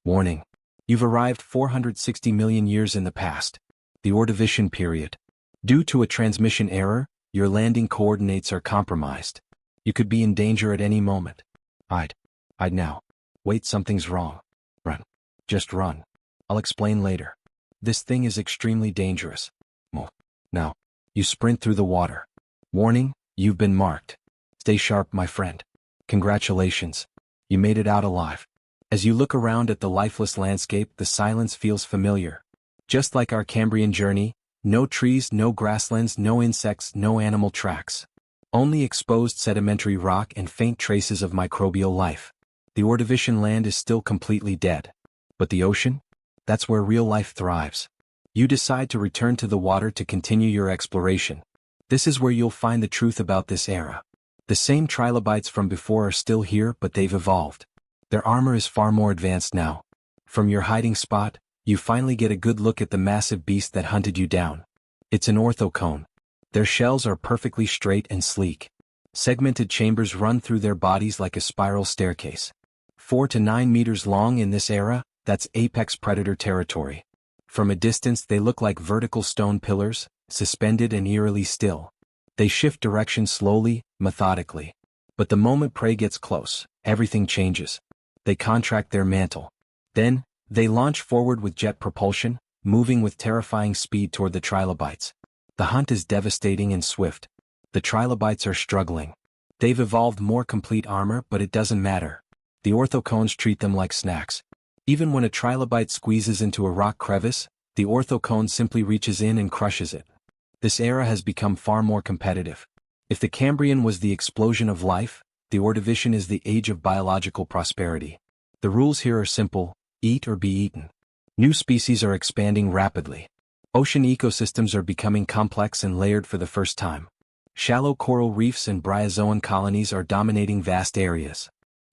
Warning. You've arrived 460 million years in the past. The Ordovician Period. Due to a transmission error, your landing coordinates are compromised. You could be in danger at any moment. I'd now. Wait, something's wrong. Run. Just run. I'll explain later. This thing is extremely dangerous. Now. You sprint through the water. Warning, you've been marked. Stay sharp, my friend. Congratulations. You made it out alive. As you look around at the lifeless landscape, the silence feels familiar. Just like our Cambrian journey, no trees, no grasslands, no insects, no animal tracks. Only exposed sedimentary rock and faint traces of microbial life. The Ordovician land is still completely dead. But the ocean? That's where real life thrives. You decide to return to the water to continue your exploration. This is where you'll find the truth about this era. The same trilobites from before are still here, but they've evolved. Their armor is far more advanced now. From your hiding spot, you finally get a good look at the massive beast that hunted you down. It's an orthocone. Their shells are perfectly straight and sleek. Segmented chambers run through their bodies like a spiral staircase. 4 to 9 meters long in this era, that's apex predator territory. From a distance they look like vertical stone pillars, suspended and eerily still. They shift direction slowly, methodically. But the moment prey gets close, everything changes. They contract their mantle. Then, they launch forward with jet propulsion, moving with terrifying speed toward the trilobites. The hunt is devastating and swift. The trilobites are struggling. They've evolved more complete armor, but it doesn't matter. The orthocones treat them like snacks. Even when a trilobite squeezes into a rock crevice, the orthocone simply reaches in and crushes it. This era has become far more competitive. If the Cambrian was the explosion of life, the Ordovician is the age of biological prosperity. The rules here are simple: eat or be eaten. New species are expanding rapidly. Ocean ecosystems are becoming complex and layered for the first time. Shallow coral reefs and bryozoan colonies are dominating vast areas.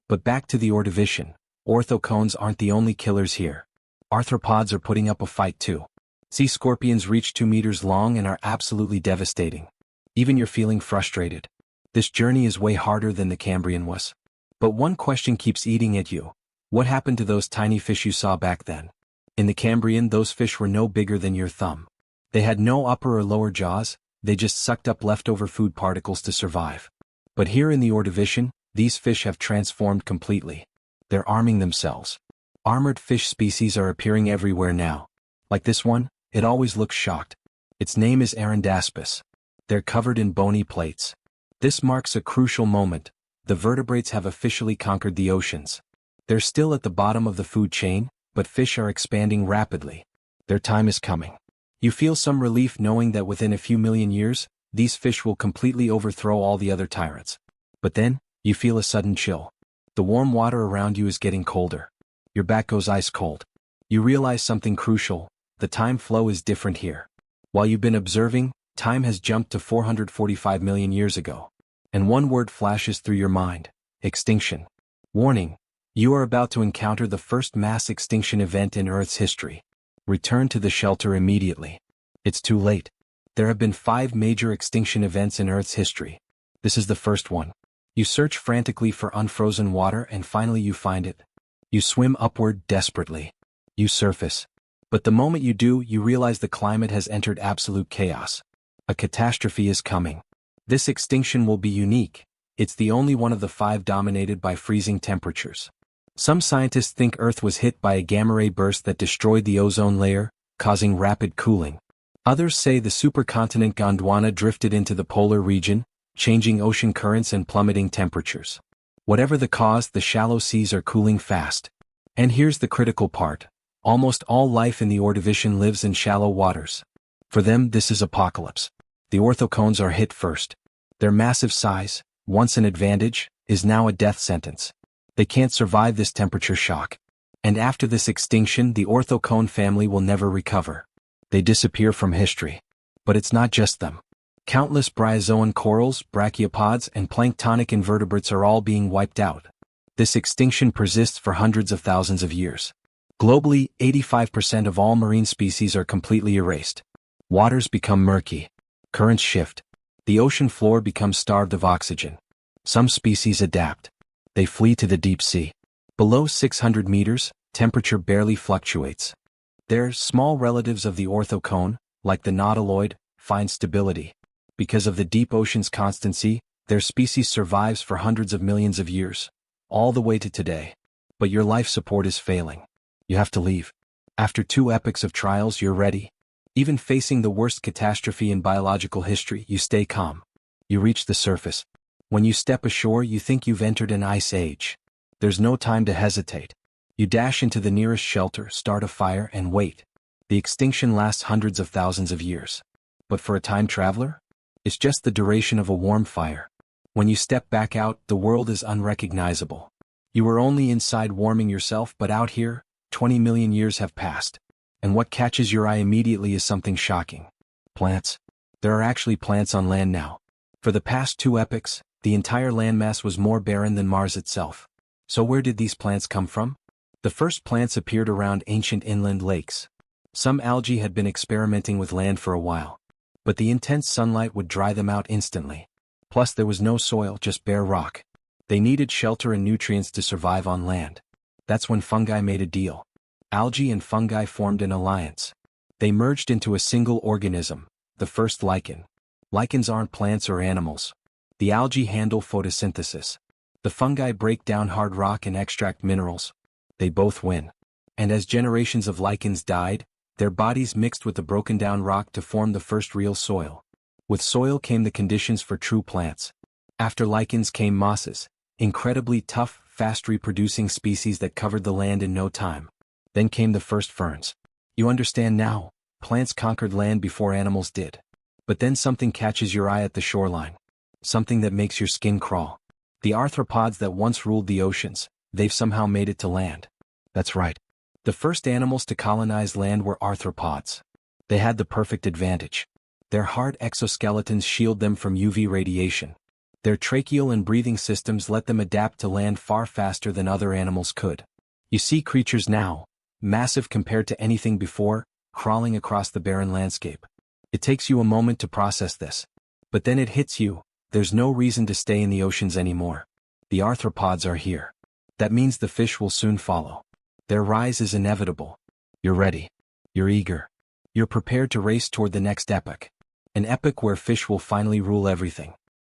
But back to the Ordovician, orthocones aren't the only killers here. Arthropods are putting up a fight too. Sea scorpions reach 2 meters long and are absolutely devastating. Even you're feeling frustrated. This journey is way harder than the Cambrian was. But one question keeps eating at you. What happened to those tiny fish you saw back then? In the Cambrian, those fish were no bigger than your thumb. They had no upper or lower jaws, they just sucked up leftover food particles to survive. But here in the Ordovician, these fish have transformed completely. They're arming themselves. Armored fish species are appearing everywhere now. Like this one, it always looks shocked. Its name is Arandaspis. They're covered in bony plates. This marks a crucial moment. The vertebrates have officially conquered the oceans. They're still at the bottom of the food chain, but fish are expanding rapidly. Their time is coming. You feel some relief knowing that within a few million years, these fish will completely overthrow all the other tyrants. But then, you feel a sudden chill. The warm water around you is getting colder. Your back goes ice cold. You realize something crucial: the time flow is different here. While you've been observing, time has jumped to 445 million years ago. And one word flashes through your mind: extinction. Warning. You are about to encounter the first mass extinction event in Earth's history. Return to the shelter immediately. It's too late. There have been 5 major extinction events in Earth's history. This is the first one. You search frantically for unfrozen water and finally you find it. You swim upward desperately. You surface. But the moment you do, you realize the climate has entered absolute chaos. A catastrophe is coming. This extinction will be unique. It's the only one of the 5 dominated by freezing temperatures. Some scientists think Earth was hit by a gamma-ray burst that destroyed the ozone layer, causing rapid cooling. Others say the supercontinent Gondwana drifted into the polar region, changing ocean currents and plummeting temperatures. Whatever the cause, the shallow seas are cooling fast. And here's the critical part: almost all life in the Ordovician lives in shallow waters. For them, this is apocalypse. The orthocones are hit first. Their massive size, once an advantage, is now a death sentence. They can't survive this temperature shock. And after this extinction, the orthocone family will never recover. They disappear from history. But it's not just them. Countless bryozoan corals, brachiopods, and planktonic invertebrates are all being wiped out. This extinction persists for hundreds of thousands of years. Globally, 85% of all marine species are completely erased. Waters become murky. Currents shift. The ocean floor becomes starved of oxygen. Some species adapt. They flee to the deep sea. Below 600 meters, Temperature barely fluctuates. They're small relatives of the orthocone, like the nautiloid, find stability. Because of the deep ocean's constancy, their species survives for hundreds of millions of years, all the way to today. But your life support is failing. You have to leave. After 2 epochs of trials, you're ready. Even facing the worst catastrophe in biological history, you stay calm. You reach the surface. When you step ashore, you think you've entered an ice age. There's no time to hesitate. You dash into the nearest shelter, start a fire, and wait. The extinction lasts hundreds of thousands of years. But for a time traveler, it's just the duration of a warm fire. When you step back out, the world is unrecognizable. You were only inside warming yourself, but out here, 20 million years have passed. And what catches your eye immediately is something shocking. Plants. There are actually plants on land now. For the past 2 epochs, the entire landmass was more barren than Mars itself. So where did these plants come from? The first plants appeared around ancient inland lakes. Some algae had been experimenting with land for a while. But the intense sunlight would dry them out instantly. Plus there was no soil, just bare rock. They needed shelter and nutrients to survive on land. That's when fungi made a deal. Algae and fungi formed an alliance. They merged into a single organism, the first lichen. Lichens aren't plants or animals. The algae handle photosynthesis. The fungi break down hard rock and extract minerals. They both win. And as generations of lichens died, their bodies mixed with the broken down rock to form the first real soil. With soil came the conditions for true plants. After lichens came mosses, incredibly tough, fast reproducing species that covered the land in no time. Then came the first ferns. You understand now, plants conquered land before animals did. But then something catches your eye at the shoreline. Something that makes your skin crawl. The arthropods that once ruled the oceans, they've somehow made it to land. That's right. The first animals to colonize land were arthropods. They had the perfect advantage. Their hard exoskeletons shield them from UV radiation. Their tracheal and breathing systems let them adapt to land far faster than other animals could. You see creatures now, massive compared to anything before, crawling across the barren landscape. It takes you a moment to process this. But then it hits you, there's no reason to stay in the oceans anymore. The arthropods are here. That means the fish will soon follow. Their rise is inevitable. You're ready. You're eager. You're prepared to race toward the next epoch. An epoch where fish will finally rule everything.